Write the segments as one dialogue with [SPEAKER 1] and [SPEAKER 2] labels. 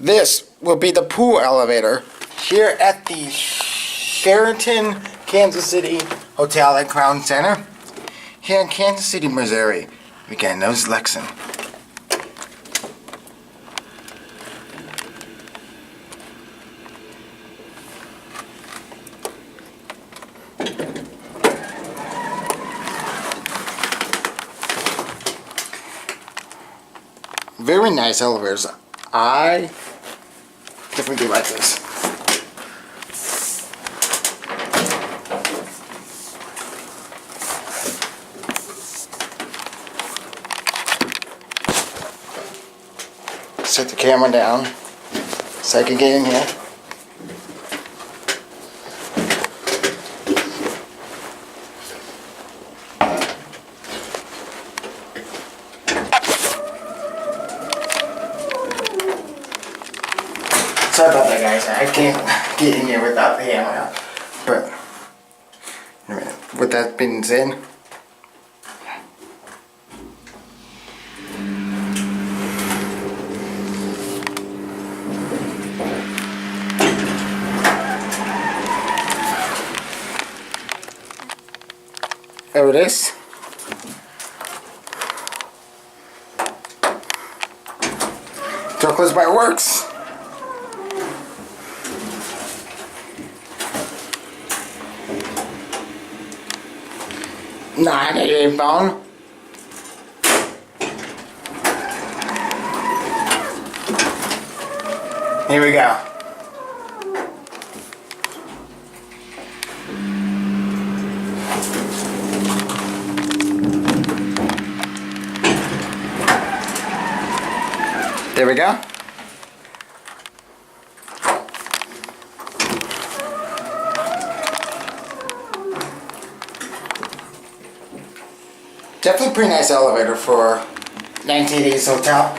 [SPEAKER 1] This will be the pool elevator here at the Sheraton, Kansas City Hotel at Crown Center here in Kansas City, Missouri. Again, those Lexan. Very nice elevators. I definitely do like this. Set the camera down so I can get in here. Sorry about that, guys. I can't get in here without the camera. But with that being said, there it is. Chocolate's by Works. £98. Here we go. There we go. Definitely pretty nice elevator for 1980s hotel.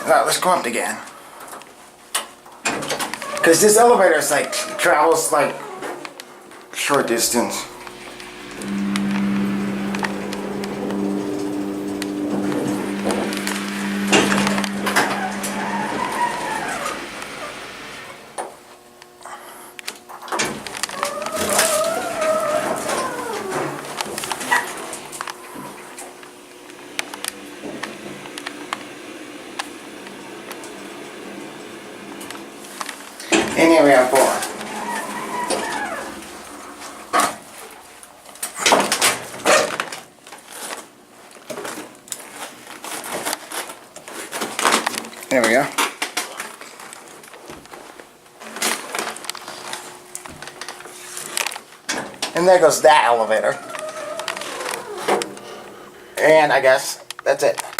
[SPEAKER 1] Alright, let's go up again. Because this elevator is like, travels like short distance. And here we have 4. There we go. And there goes that elevator. And I guess that's it.